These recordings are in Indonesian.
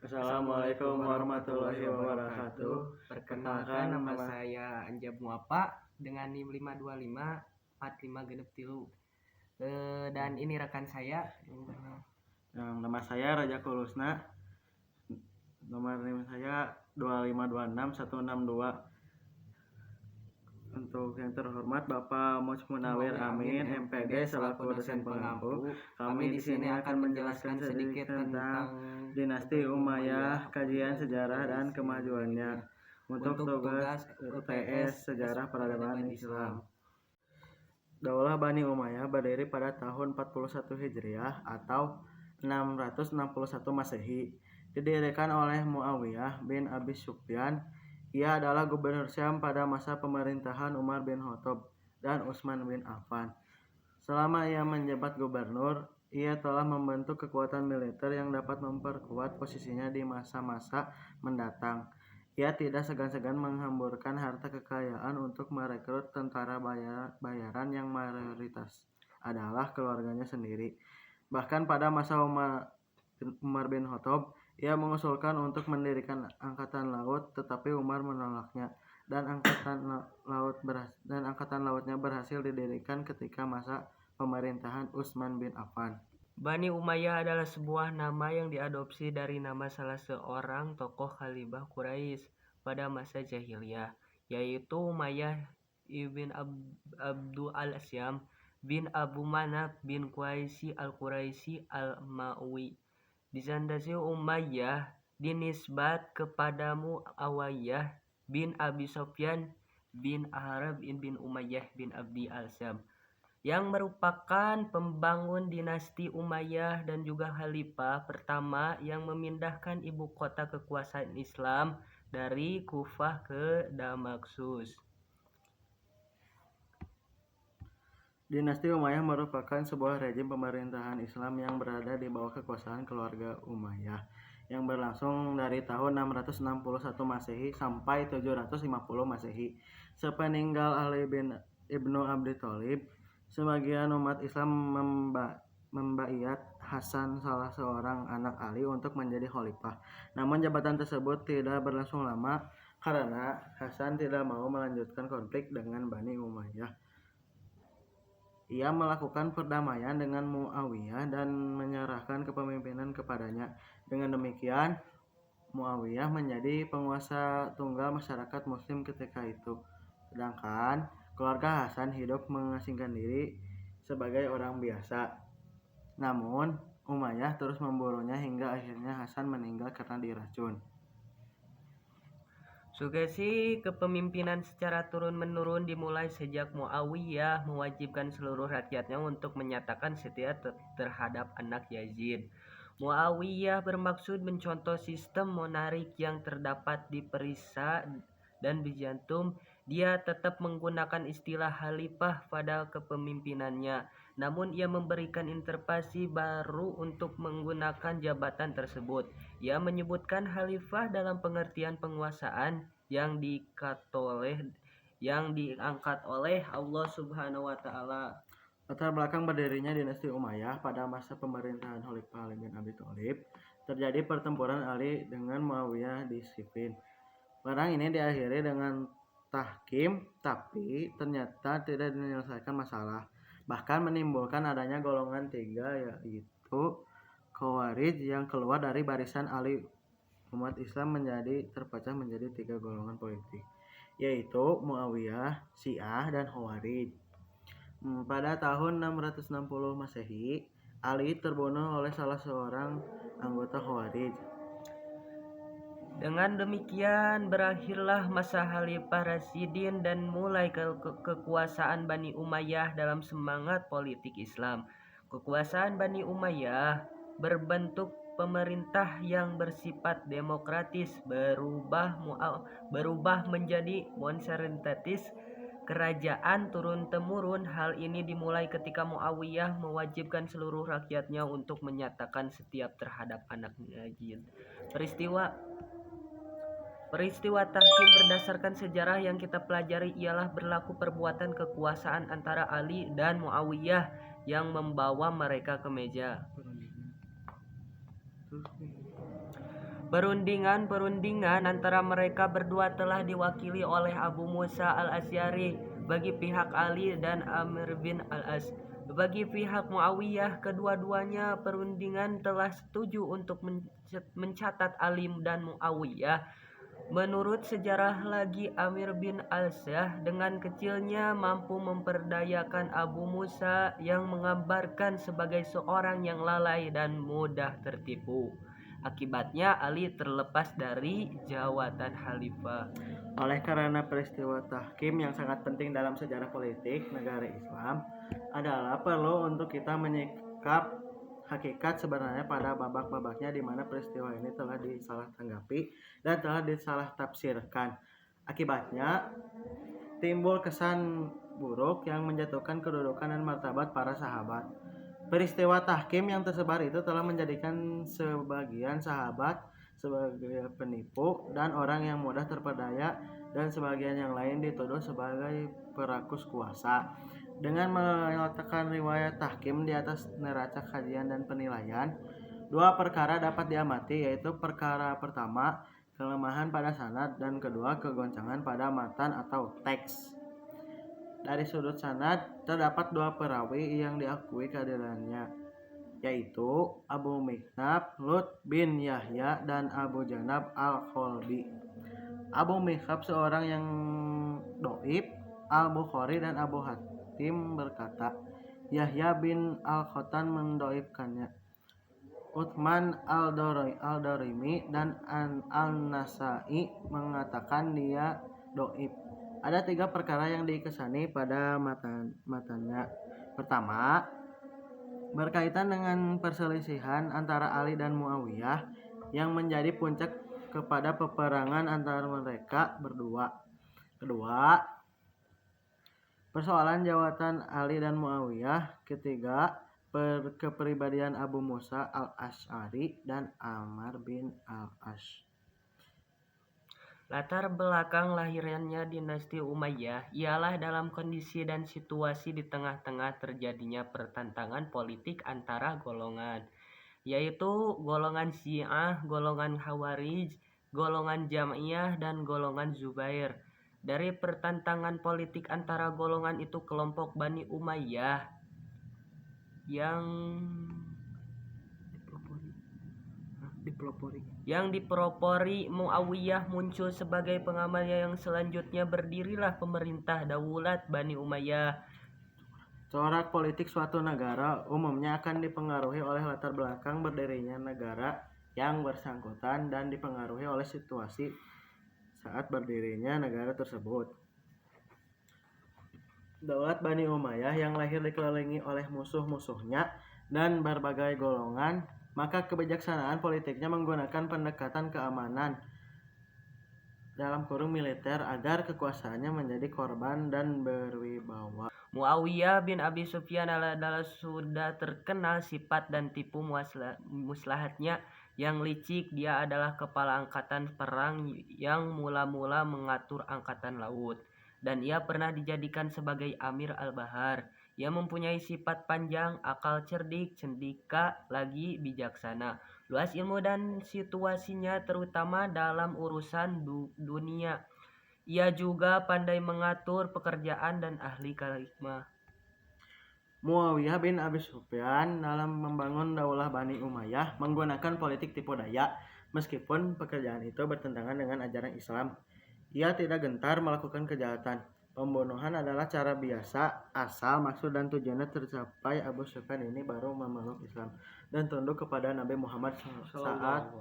Assalamualaikum warahmatullahi wabarakatuh. Perkenalkan, nama saya Anjab Muapa dengan NIM 5254563. Dan ini rekan saya Nama saya Raja Kulusna. Nomor NIM saya 2526162. Untuk yang terhormat Bapak Moj Munawir Amin, MPD selaku dosen pengampu, kami di sini akan menjelaskan sedikit tentang dinasti Umayyah, kajian sejarah dan kemajuannya. Untuk tugas UTS Sejarah Peradaban Islam. Daulah Bani Umayyah berdiri pada tahun 41 Hijriah atau 661 Masehi. Didirikan oleh Muawiyah bin Abi Sufyan. Ia adalah gubernur Syam pada masa pemerintahan Umar bin Khattab dan Utsman bin Affan. Selama ia menjabat gubernur, ia telah membentuk kekuatan militer yang dapat memperkuat posisinya di masa-masa mendatang. Ia tidak segan-segan menghamburkan harta kekayaan untuk merekrut tentara bayaran yang mayoritas adalah keluarganya sendiri. Bahkan pada masa Umar bin Khattab, ia mengusulkan untuk mendirikan angkatan laut, tetapi Umar menolaknya, dan angkatan lautnya berhasil didirikan ketika masa pemerintahan Utsman bin Affan. Bani Umayyah adalah sebuah nama yang diadopsi dari nama salah seorang tokoh Khalifah Quraisy pada masa jahiliyah, yaitu Umayyah ibn Abdul al-Asyam bin Abu Manaf bin Quraisy al-Quraisy al-Ma'wi. Disandasi Umayyah dinisbat kepada Muawiyah bin Abi Sufyan bin Harb bin Umayyah bin Abdi al-Syam, yang merupakan pembangun dinasti Umayyah dan juga khalifah pertama yang memindahkan ibu kota kekuasaan Islam dari Kufah ke Damaskus. Dinasti Umayyah merupakan sebuah rezim pemerintahan Islam yang berada di bawah kekuasaan keluarga Umayyah yang berlangsung dari tahun 661 Masehi sampai 750 Masehi. Sepeninggal Ali bin Ibnu Abi Thalib, sebagian umat Islam membaiat Hasan, salah seorang anak Ali, untuk menjadi khalifah. Namun jabatan tersebut tidak berlangsung lama karena Hasan tidak mau melanjutkan konflik dengan Bani Umayyah. Ia melakukan perdamaian dengan Muawiyah dan menyerahkan kepemimpinan kepadanya. Dengan demikian, Muawiyah menjadi penguasa tunggal masyarakat muslim ketika itu. Sedangkan keluarga Hasan hidup mengasingkan diri sebagai orang biasa. Namun, Umayyah terus memburunya hingga akhirnya Hasan meninggal karena diracun. Sukesi kepemimpinan secara turun-menurun dimulai sejak Muawiyah mewajibkan seluruh rakyatnya untuk menyatakan setia terhadap anak Yazid. Muawiyah bermaksud mencontoh sistem monarik yang terdapat di Persia dan Bizantium. Dia tetap menggunakan istilah khalifah pada kepemimpinannya, namun ia memberikan interpretasi baru untuk menggunakan jabatan tersebut. Ia menyebutkan khalifah dalam pengertian penguasaan yang diangkat oleh Allah Subhanahu wa taala. Latar belakang berdirinya dinasti Umayyah pada masa pemerintahan Khalifah Ali bin Abi Thalib, terjadi pertempuran Ali dengan Muawiyah di Siffin. Perang ini diakhiri dengan tahkim, tapi ternyata tidak menyelesaikan masalah, bahkan menimbulkan adanya golongan tiga, yaitu Khawarij yang keluar dari barisan Ali. Umat Islam terpecah menjadi tiga golongan politik, yaitu Muawiyah, Syiah, dan Khawarij. Pada tahun 660 Masehi, Ali terbunuh oleh salah seorang anggota Khawarij. Dengan demikian berakhirlah masa Khalifah Rasyidin dan mulai kekuasaan Bani Umayyah dalam semangat politik Islam. Kekuasaan Bani Umayyah berbentuk pemerintah yang bersifat demokratis, berubah menjadi monarkitis, kerajaan turun-temurun. Hal ini dimulai ketika Muawiyah mewajibkan seluruh rakyatnya untuk menyatakan setia terhadap anak Yazid. Peristiwa tahkim berdasarkan sejarah yang kita pelajari ialah berlaku perbuatan kekuasaan antara Ali dan Muawiyah yang membawa mereka ke meja. Perundingan antara mereka berdua telah diwakili oleh Abu Musa al-Asy'ari bagi pihak Ali dan Amr bin al-As bagi pihak Muawiyah. Kedua-duanya perundingan telah setuju untuk mencatat Ali dan Muawiyah. Menurut sejarah lagi, Amir bin al-Syah dengan kecilnya mampu memperdayakan Abu Musa yang menggambarkan sebagai seorang yang lalai dan mudah tertipu. Akibatnya Ali terlepas dari jawatan khalifah. Oleh karena peristiwa tahkim yang sangat penting dalam sejarah politik negara Islam adalah perlu untuk kita menyikap hakikat sebenarnya pada babak-babaknya di mana peristiwa ini telah disalah tanggapi dan telah disalah tafsirkan. Akibatnya timbul kesan buruk yang menjatuhkan kedudukan dan martabat para sahabat. Peristiwa tahkim yang tersebar itu telah menjadikan sebagian sahabat sebagai penipu dan orang yang mudah terpedaya, dan sebagian yang lain dituduh sebagai perakus kuasa. Dengan meletakkan riwayat tahkim di atas neraca kajian dan penilaian, dua perkara dapat diamati, yaitu perkara pertama, kelemahan pada sanad, dan kedua, kegoncangan pada matan atau teks. Dari sudut sanad terdapat dua perawi yang diakui keadilannya, yaitu Abu Mikhnaf Lut bin Yahya dan Abu Janab al-Kholbi. Abu Mikhnaf seorang yang doib. Al-Bukhari dan Abu Hatim berkata, Yahya bin al-Khotan mendoibkannya. Uthman al-Darimi dan al-Nasai mengatakan dia doib. Ada tiga perkara yang dikesani pada matannya. Pertama, berkaitan dengan perselisihan antara Ali dan Muawiyah yang menjadi puncak kepada peperangan antara mereka berdua. Kedua, persoalan jawatan Ali dan Muawiyah. Ketiga, kepribadian Abu Musa al-Asy'ari dan Ammar bin al-As. Latar belakang lahirnya dinasti Umayyah ialah dalam kondisi dan situasi di tengah-tengah terjadinya pertentangan politik antara golongan, yaitu golongan Syiah, golongan Khawarij, golongan Jam'iyah, dan golongan Zubair. Dari pertentangan politik antara golongan itu, kelompok Bani Umayyah yang dipelopori Muawiyah muncul sebagai pengamalnya, yang selanjutnya berdirilah pemerintah Daulat Bani Umayyah. Corak politik suatu negara umumnya akan dipengaruhi oleh latar belakang berdirinya negara yang bersangkutan dan dipengaruhi oleh situasi saat berdirinya negara tersebut. Daulat Bani Umayyah yang lahir dikelilingi oleh musuh-musuhnya dan berbagai golongan, maka kebijaksanaan politiknya menggunakan pendekatan keamanan dalam kurung militer agar kekuasaannya menjadi korban dan berwibawa. Muawiyah bin Abi Sufyan adalah sudah terkenal sifat dan tipu muslahatnya yang licik. Dia adalah kepala angkatan perang yang mula-mula mengatur angkatan laut, dan ia pernah dijadikan sebagai Amir al-Bahar. Ia mempunyai sifat panjang, akal cerdik, cendika, lagi bijaksana, luas ilmu dan situasinya terutama dalam urusan dunia. Ia juga pandai mengatur pekerjaan dan ahli hikmah. Muawiyah bin Abi Sufyan dalam membangun Daulah Bani Umayyah menggunakan politik tipu daya. Meskipun pekerjaan itu bertentangan dengan ajaran Islam, ia tidak gentar melakukan kejahatan. Pembunuhan adalah cara biasa, asal maksud dan tujuannya tercapai. Abu Sufyan ini baru memeluk Islam dan tunduk kepada Nabi Muhammad saat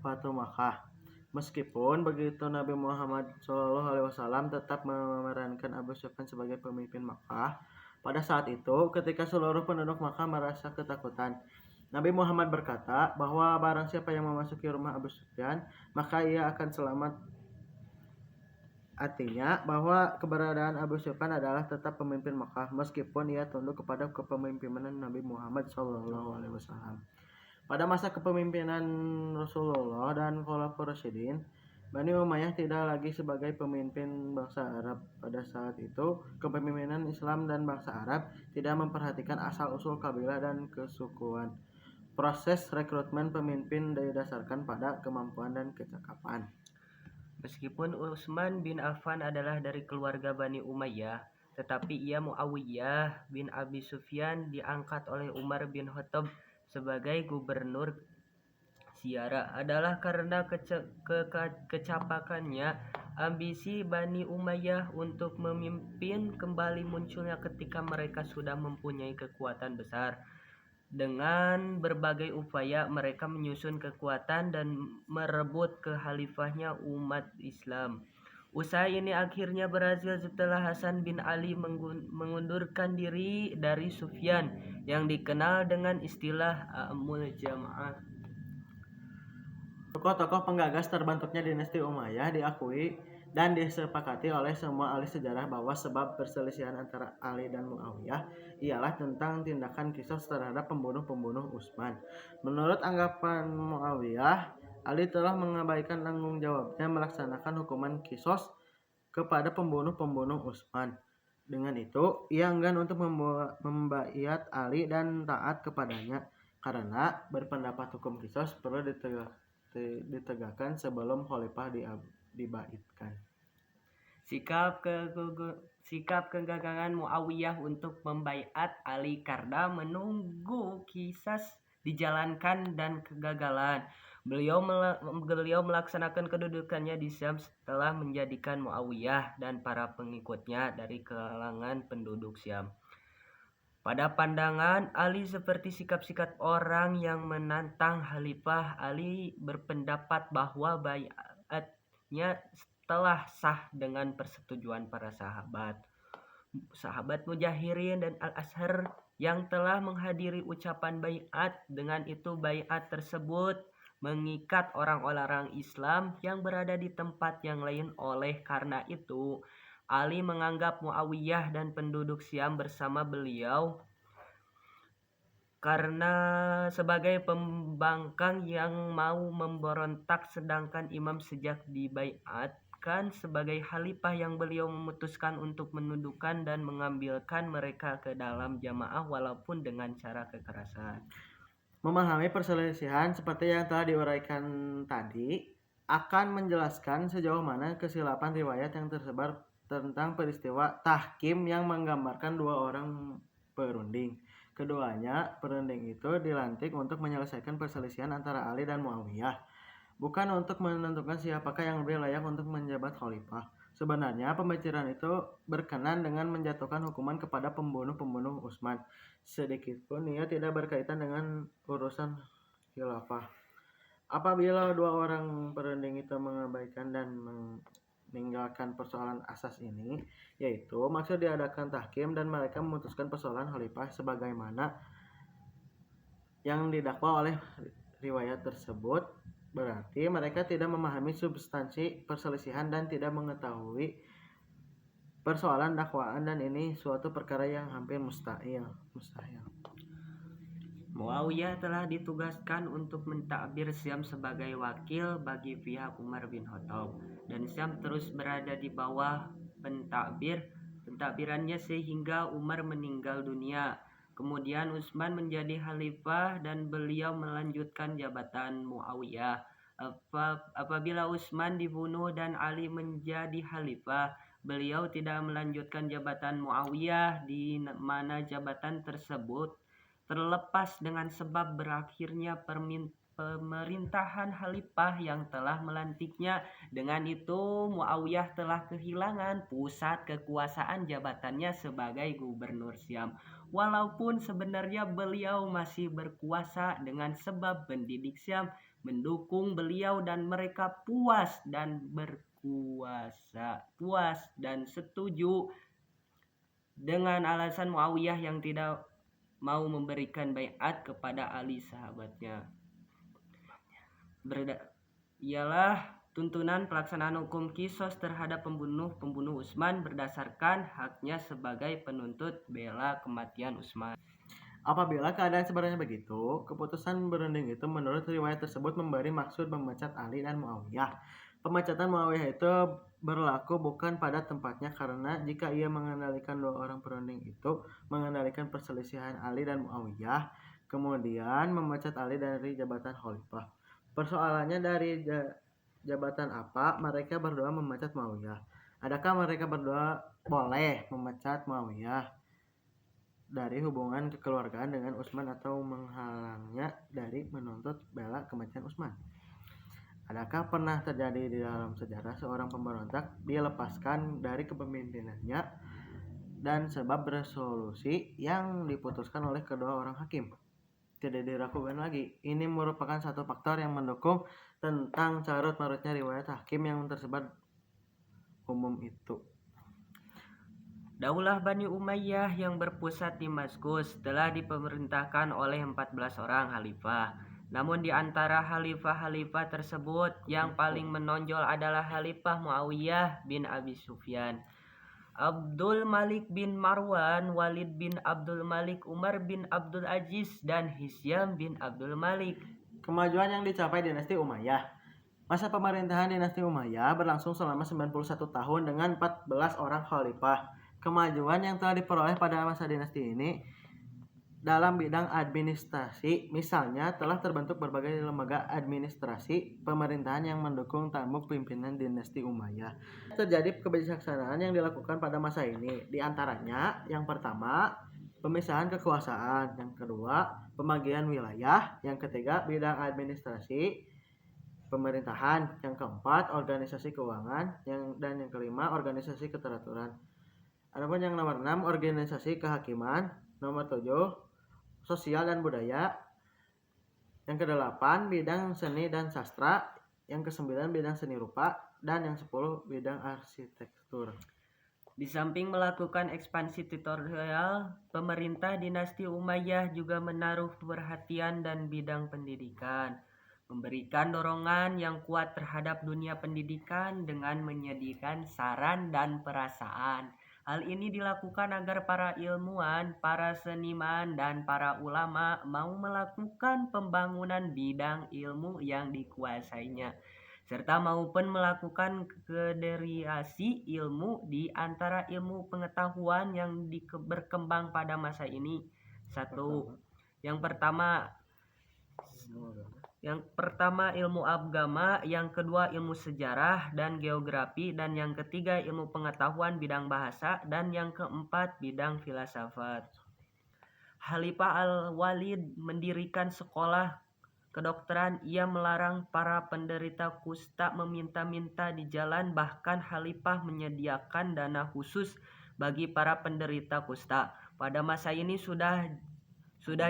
Fatu Makkah. Meskipun begitu, Nabi Muhammad SAW tetap memerankan Abu Sufyan sebagai pemimpin Makkah. Pada saat itu, ketika seluruh penduduk Makkah merasa ketakutan, Nabi Muhammad berkata bahwa barang siapa yang memasuki rumah Abu Sufyan, maka ia akan selamat. Artinya bahwa keberadaan Abu Sufyan adalah tetap pemimpin Makkah meskipun ia tunduk kepada kepemimpinan Nabi Muhammad SAW. Pada masa kepemimpinan Rasulullah dan Khulafaur Rasyidin, Bani Umayyah tidak lagi sebagai pemimpin bangsa Arab. Pada saat itu, kepemimpinan Islam dan bangsa Arab tidak memperhatikan asal-usul kabilah dan kesukuan. Proses rekrutmen pemimpin didasarkan pada kemampuan dan kecakapan. Meskipun Utsman bin Affan adalah dari keluarga Bani Umayyah, tetapi ia Muawiyah bin Abi Sufyan diangkat oleh Umar bin Khattab sebagai gubernur Syria adalah karena kecapakannya. Ambisi Bani Umayyah untuk memimpin kembali munculnya ketika mereka sudah mempunyai kekuatan besar. Dengan berbagai upaya mereka menyusun kekuatan dan merebut khalifahnya umat Islam. Usaha ini akhirnya berhasil setelah Hasan bin Ali mengundurkan diri dari Sufyan yang dikenal dengan istilah Amul Jamaah. Tokoh-tokoh penggagas terbentuknya dinasti Umayyah diakui dan disepakati oleh semua ahli sejarah bahwa sebab perselisihan antara Ali dan Muawiyah ialah tentang tindakan Qisas terhadap pembunuh-pembunuh Utsman. Menurut anggapan Muawiyah, Ali telah mengabaikan tanggung jawabnya melaksanakan hukuman Qisas kepada pembunuh-pembunuh Utsman. Dengan itu, ia enggan untuk membaiat Ali dan taat kepadanya karena berpendapat hukum Qisas perlu ditegakkan sebelum khalifah dibaitkan. Sikap kegagalan Muawiyah untuk membaiat Ali karena menunggu Qisas dijalankan dan kegagalan. Beliau melaksanakan kedudukannya di Syam setelah menjadikan Muawiyah dan para pengikutnya dari kalangan penduduk Syam. Pada pandangan Ali seperti sikap-sikap orang yang menantang khalifah, Ali berpendapat bahwa baiatnya telah sah dengan persetujuan para sahabat Mujahirin dan Al-Ashar yang telah menghadiri ucapan baiat. Dengan itu baiat tersebut mengikat orang-orang Islam yang berada di tempat yang lain. Oleh karena itu Ali menganggap Muawiyah dan penduduk Syam bersama beliau karena sebagai pembangkang yang mau memberontak, sedangkan Imam sejak dibaiatkan sebagai khalifah yang beliau memutuskan untuk menundukkan dan mengambilkan mereka ke dalam jamaah walaupun dengan cara kekerasan. Memahami perselisihan seperti yang telah diuraikan tadi akan menjelaskan sejauh mana kesilapan riwayat yang tersebar tentang peristiwa tahkim yang menggambarkan dua orang perunding. Keduanya perunding itu dilantik untuk menyelesaikan perselisihan antara Ali dan Muawiyah, bukan untuk menentukan siapakah yang lebih layak untuk menjabat khalifah. Sebenarnya pemikiran itu berkenan dengan menjatuhkan hukuman kepada pembunuh-pembunuh Utsman, sedikitpun ia tidak berkaitan dengan urusan khilafah. Apabila dua orang perunding itu mengabaikan dan meninggalkan persoalan asas ini, yaitu maksud diadakan tahkim dan mereka memutuskan persoalan khalifah sebagaimana yang didakwa oleh riwayat tersebut, berarti mereka tidak memahami substansi perselisihan dan tidak mengetahui persoalan dakwaan, dan ini suatu perkara yang hampir mustahil. Muawiyah telah ditugaskan untuk mentakbir Syam sebagai wakil bagi pihak Umar bin Khattab, dan Syam terus berada di bawah pentakbirannya sehingga Umar meninggal dunia. Kemudian Utsman menjadi khalifah dan beliau melanjutkan jabatan Muawiyah. Apabila Utsman dibunuh dan Ali menjadi khalifah, beliau tidak melanjutkan jabatan Muawiyah, di mana jabatan tersebut terlepas dengan sebab berakhirnya pemerintahan khalifah yang telah melantiknya. Dengan itu Muawiyah telah kehilangan pusat kekuasaan jabatannya sebagai gubernur Syam, walaupun sebenarnya beliau masih berkuasa dengan sebab penduduk Syam mendukung beliau dan mereka puas dan setuju dengan alasan Muawiyah yang tidak mau memberikan baiat kepada Ali sahabatnya. Ialah tuntunan pelaksanaan hukum Qisas terhadap pembunuh Utsman berdasarkan haknya sebagai penuntut bela kematian Utsman. Apabila keadaan sebenarnya begitu, keputusan berunding itu menurut riwayat tersebut memberi maksud memecat Ali dan Muawiyah. Pemecatan Muawiyah itu berlaku bukan pada tempatnya, karena jika ia mengendalikan dua orang perunding itu mengendalikan perselisihan Ali dan Muawiyah, kemudian memecat Ali dari jabatan khalifah. Persoalannya dari jabatan apa mereka berdua memecat Muawiyah? Adakah mereka berdua boleh memecat Muawiyah dari hubungan kekeluargaan dengan Utsman atau menghalangnya dari menuntut bela kematian Utsman? Adakah pernah terjadi di dalam sejarah seorang pemberontak dilepaskan dari kepemimpinannya dan sebab resolusi yang diputuskan oleh kedua orang hakim tidak diragukan lagi? Ini merupakan satu faktor yang mendukung tentang carut-marutnya riwayat hakim yang tersebar umum itu. Daulah Bani Umayyah yang berpusat di Damaskus telah dipemerintahkan oleh 14 orang khalifah. Namun di antara khalifah-khalifah tersebut yang paling menonjol adalah Khalifah Muawiyah bin Abi Sufyan, Abdul Malik bin Marwan, Walid bin Abdul Malik, Umar bin Abdul Aziz, dan Hisyam bin Abdul Malik. Kemajuan yang dicapai dinasti Umayyah. Masa pemerintahan dinasti Umayyah berlangsung selama 91 tahun dengan 14 orang khalifah. Kemajuan yang telah diperoleh pada masa dinasti ini dalam bidang administrasi, misalnya telah terbentuk berbagai lembaga administrasi pemerintahan yang mendukung tampuk pimpinan dinasti Umayyah. Terjadi kebijaksanaan yang dilakukan pada masa ini, di antaranya yang pertama, pemisahan kekuasaan, yang kedua, pembagian wilayah, yang ketiga, bidang administrasi pemerintahan, yang keempat, organisasi keuangan, dan yang kelima, organisasi keteraturan. Adapun yang nomor 6, organisasi kehakiman, nomor 7, sosial dan budaya, yang ke-8 bidang seni dan sastra, yang ke-9 bidang seni rupa, dan yang 10 bidang arsitektur. Di samping melakukan ekspansi teritorial, pemerintah dinasti Umayyah juga menaruh perhatian dan bidang pendidikan, memberikan dorongan yang kuat terhadap dunia pendidikan dengan menyediakan saran dan perasaan. Hal ini dilakukan agar para ilmuwan, para seniman, dan para ulama mau melakukan pembangunan bidang ilmu yang dikuasainya, serta maupun melakukan kederiasi ilmu di antara ilmu pengetahuan yang berkembang pada masa ini. Yang pertama ilmu agama, yang kedua ilmu sejarah dan geografi, dan yang ketiga ilmu pengetahuan bidang bahasa, dan yang keempat bidang filsafat. Khalifah Al-Walid mendirikan sekolah kedokteran. Ia melarang para penderita kusta meminta-minta di jalan, bahkan Khalifah menyediakan dana khusus bagi para penderita kusta. Pada masa ini sudah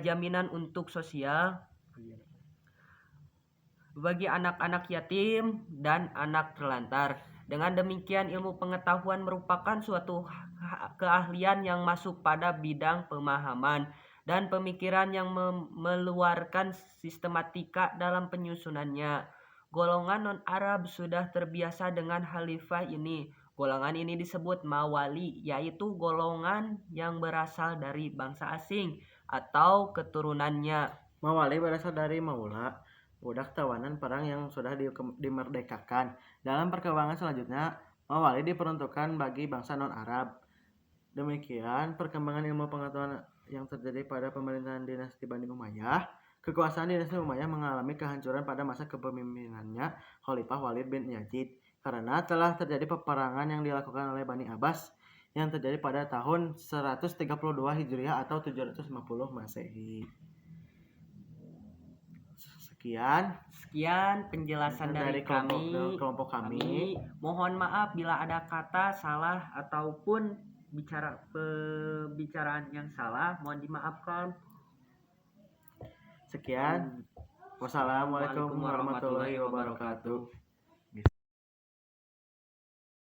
jaminan untuk sosial bagi anak-anak yatim dan anak terlantar. Dengan demikian, ilmu pengetahuan merupakan suatu keahlian yang masuk pada bidang pemahaman dan pemikiran yang meluarkan sistematika dalam penyusunannya. Golongan non-Arab sudah terbiasa dengan khalifah ini. Golongan ini disebut mawali, yaitu golongan yang berasal dari bangsa asing atau keturunannya. Mawali berasal dari maula, budak tawanan perang yang sudah dimerdekakan. Dalam perkembangan selanjutnya, mawali diperuntukkan bagi bangsa non-Arab. Demikian perkembangan ilmu pengetahuan yang terjadi pada pemerintahan dinasti Bani Umayyah. Kekuasaan dinasti Umayyah mengalami kehancuran pada masa kepemimpinannya Khalifah Walid bin Yazid karena telah terjadi peperangan yang dilakukan oleh Bani Abbas yang terjadi pada tahun 132 Hijriah atau 750 Masehi. Sekian penjelasan dari kelompok kami. Mohon maaf bila ada kata salah ataupun pembicaraan yang salah, mohon dimaafkan. Sekian. Wassalamualaikum warahmatullahi wabarakatuh.